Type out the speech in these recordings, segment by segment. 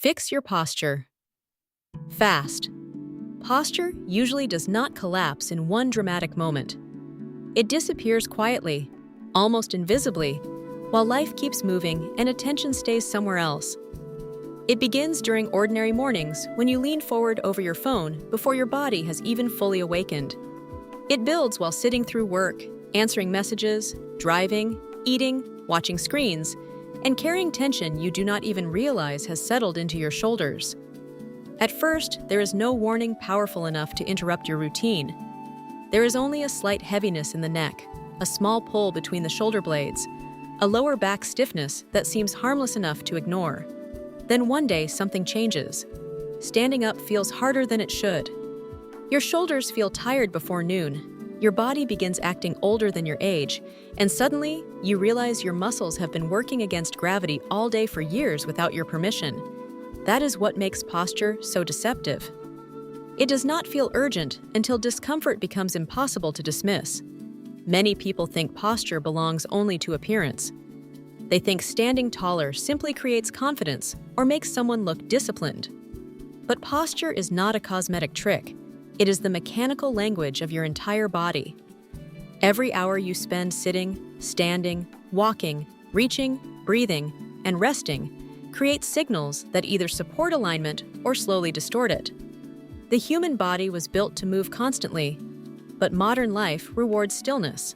Fix your posture. Fast. Posture usually does not collapse in one dramatic moment. It disappears quietly, almost invisibly, while life keeps moving and attention stays somewhere else. It begins during ordinary mornings when you lean forward over your phone before your body has even fully awakened. It builds while sitting through work, answering messages, driving, eating, watching screens, and carrying tension you do not even realize has settled into your shoulders. At first, there is no warning powerful enough to interrupt your routine. There is only a slight heaviness in the neck, a small pull between the shoulder blades, a lower back stiffness that seems harmless enough to ignore. Then one day, something changes. Standing up feels harder than it should. Your shoulders feel tired before noon. Your body begins acting older than your age, and suddenly, you realize your muscles have been working against gravity all day for years without your permission. That is what makes posture so deceptive. It does not feel urgent until discomfort becomes impossible to dismiss. Many people think posture belongs only to appearance. They think standing taller simply creates confidence or makes someone look disciplined. But posture is not a cosmetic trick. It is the mechanical language of your entire body. Every hour you spend sitting, standing, walking, reaching, breathing, and resting creates signals that either support alignment or slowly distort it. The human body was built to move constantly, but modern life rewards stillness.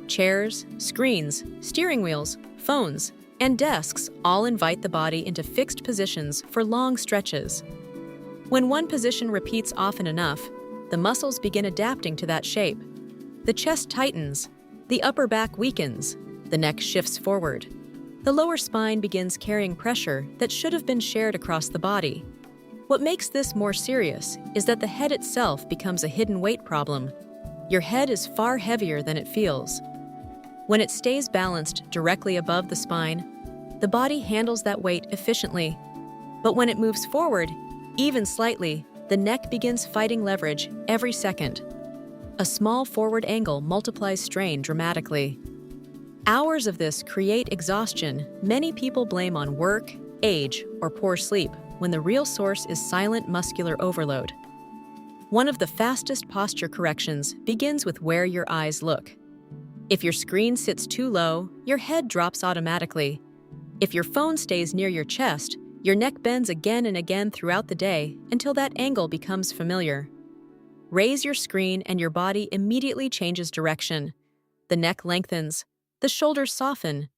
Chairs, screens, steering wheels, phones, and desks all invite the body into fixed positions for long stretches. When one position repeats often enough, the muscles begin adapting to that shape. The chest tightens, the upper back weakens, the neck shifts forward. The lower spine begins carrying pressure that should have been shared across the body. What makes this more serious is that the head itself becomes a hidden weight problem. Your head is far heavier than it feels. When it stays balanced directly above the spine, the body handles that weight efficiently. But when it moves forward, even slightly, the neck begins fighting leverage every second. A small forward angle multiplies strain dramatically. Hours of this create exhaustion many people blame on work, age, or poor sleep, when the real source is silent muscular overload. One of the fastest posture corrections begins with where your eyes look. If your screen sits too low, your head drops automatically. If your phone stays near your chest, your neck bends again and again throughout the day until that angle becomes familiar. Raise your screen and your body immediately changes direction. The neck lengthens, the shoulders soften,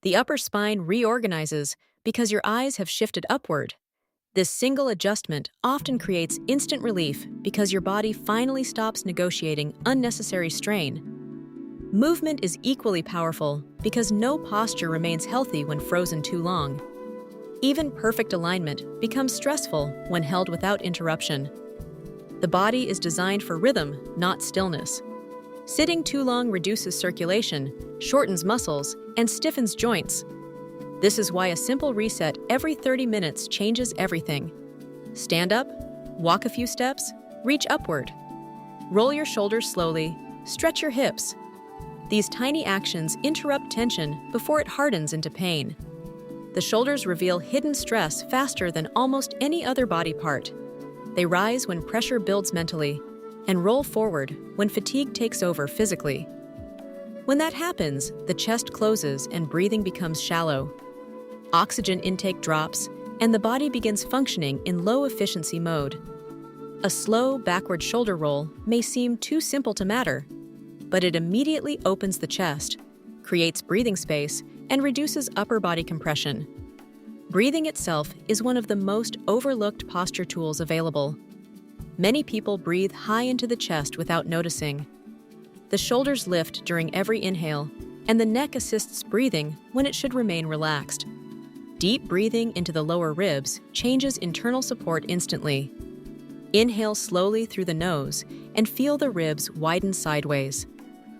the upper spine reorganizes because your eyes have shifted upward. This single adjustment often creates instant relief because your body finally stops negotiating unnecessary strain. Movement is equally powerful because no posture remains healthy when frozen too long. Even perfect alignment becomes stressful when held without interruption. The body is designed for rhythm, not stillness. Sitting too long reduces circulation, shortens muscles, and stiffens joints. This is why a simple reset every 30 minutes changes everything. Stand up, walk a few steps, reach upward. Roll your shoulders slowly, stretch your hips. These tiny actions interrupt tension before it hardens into pain. The shoulders reveal hidden stress faster than almost any other body part. They rise when pressure builds mentally, and roll forward when fatigue takes over physically. When that happens, the chest closes and breathing becomes shallow. Oxygen intake drops, and the body begins functioning in low-efficiency mode. A slow, backward shoulder roll may seem too simple to matter, but it immediately opens the chest, creates breathing space, and reduces upper body compression. Breathing itself is one of the most overlooked posture tools available. Many people breathe high into the chest without noticing. The shoulders lift during every inhale, and the neck assists breathing when it should remain relaxed. Deep breathing into the lower ribs changes internal support instantly. Inhale slowly through the nose and feel the ribs widen sideways.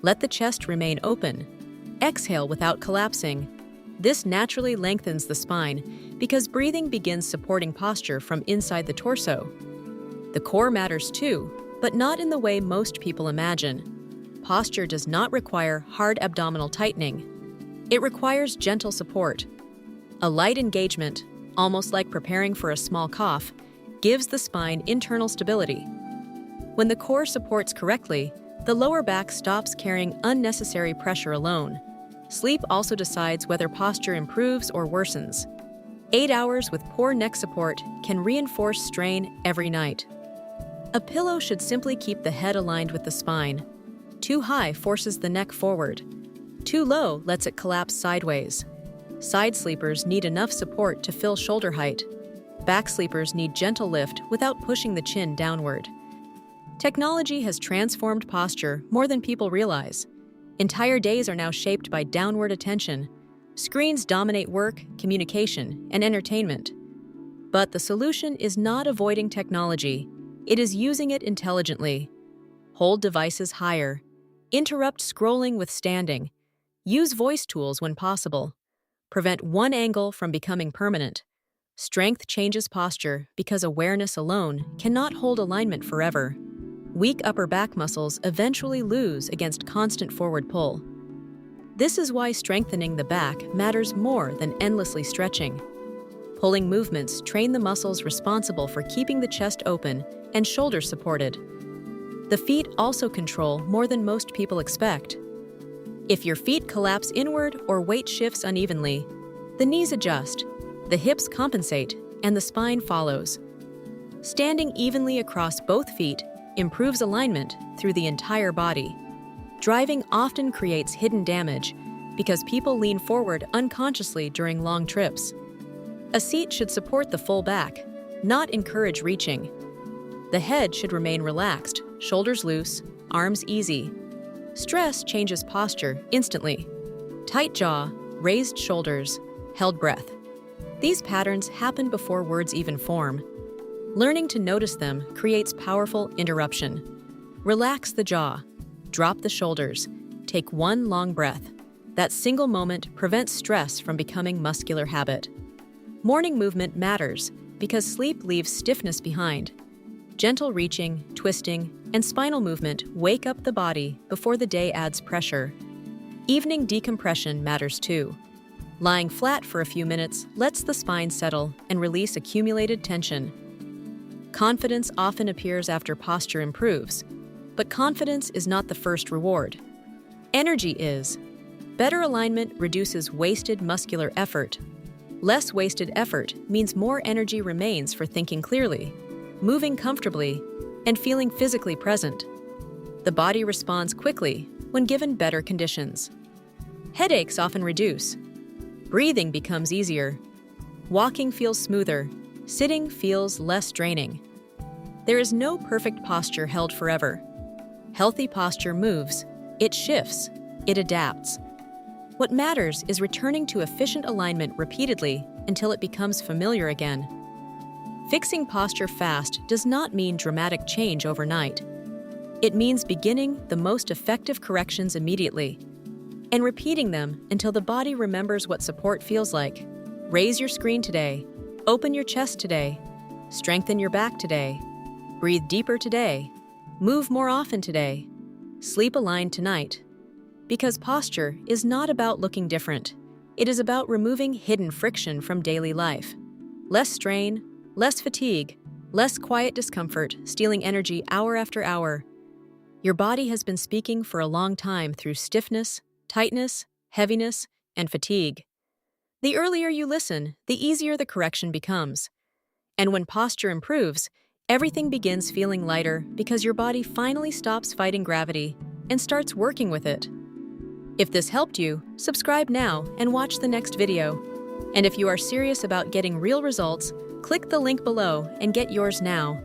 Let the chest remain open. Exhale without collapsing. This naturally lengthens the spine because breathing begins supporting posture from inside the torso. The core matters too, but not in the way most people imagine. Posture does not require hard abdominal tightening. It requires gentle support. A light engagement, almost like preparing for a small cough, gives the spine internal stability. When the core supports correctly, the lower back stops carrying unnecessary pressure alone. Sleep also decides whether posture improves or worsens. 8 hours with poor neck support can reinforce strain every night. A pillow should simply keep the head aligned with the spine. Too high forces the neck forward. Too low lets it collapse sideways. Side sleepers need enough support to fill shoulder height. Back sleepers need gentle lift without pushing the chin downward. Technology has transformed posture more than people realize. Entire days are now shaped by downward attention. Screens dominate work, communication, and entertainment. But the solution is not avoiding technology. It is using it intelligently. Hold devices higher. Interrupt scrolling with standing. Use voice tools when possible. Prevent one angle from becoming permanent. Strength changes posture because awareness alone cannot hold alignment forever. Weak upper back muscles eventually lose against constant forward pull. This is why strengthening the back matters more than endlessly stretching. Pulling movements train the muscles responsible for keeping the chest open and shoulders supported. The feet also control more than most people expect. If your feet collapse inward or weight shifts unevenly, the knees adjust, the hips compensate, and the spine follows. Standing evenly across both feet improves alignment through the entire body. Driving often creates hidden damage because people lean forward unconsciously during long trips. A seat should support the full back, not encourage reaching. The head should remain relaxed, shoulders loose, arms easy. Stress changes posture instantly. Tight jaw, raised shoulders, held breath. These patterns happen before words even form. Learning to notice them creates powerful interruption. Relax the jaw, drop the shoulders, take one long breath. That single moment prevents stress from becoming muscular habit. Morning movement matters because sleep leaves stiffness behind. Gentle reaching, twisting, and spinal movement wake up the body before the day adds pressure. Evening decompression matters too. Lying flat for a few minutes lets the spine settle and release accumulated tension. Confidence often appears after posture improves, but confidence is not the first reward. Energy is. Better alignment reduces wasted muscular effort. Less wasted effort means more energy remains for thinking clearly, moving comfortably, and feeling physically present. The body responds quickly when given better conditions. Headaches often reduce. Breathing becomes easier. Walking feels smoother. Sitting feels less draining. There is no perfect posture held forever. Healthy posture moves, it shifts, it adapts. What matters is returning to efficient alignment repeatedly until it becomes familiar again. Fixing posture fast does not mean dramatic change overnight. It means beginning the most effective corrections immediately and repeating them until the body remembers what support feels like. Raise your screen today. Open your chest today. Strengthen your back today. Breathe deeper today. Move more often today. Sleep aligned tonight. Because posture is not about looking different. It is about removing hidden friction from daily life. Less strain, less fatigue, less quiet discomfort stealing energy hour after hour. Your body has been speaking for a long time through stiffness, tightness, heaviness, and fatigue. The earlier you listen, the easier the correction becomes. And when posture improves, everything begins feeling lighter because your body finally stops fighting gravity and starts working with it. If this helped you, subscribe now and watch the next video. And if you are serious about getting real results, click the link below and get yours now.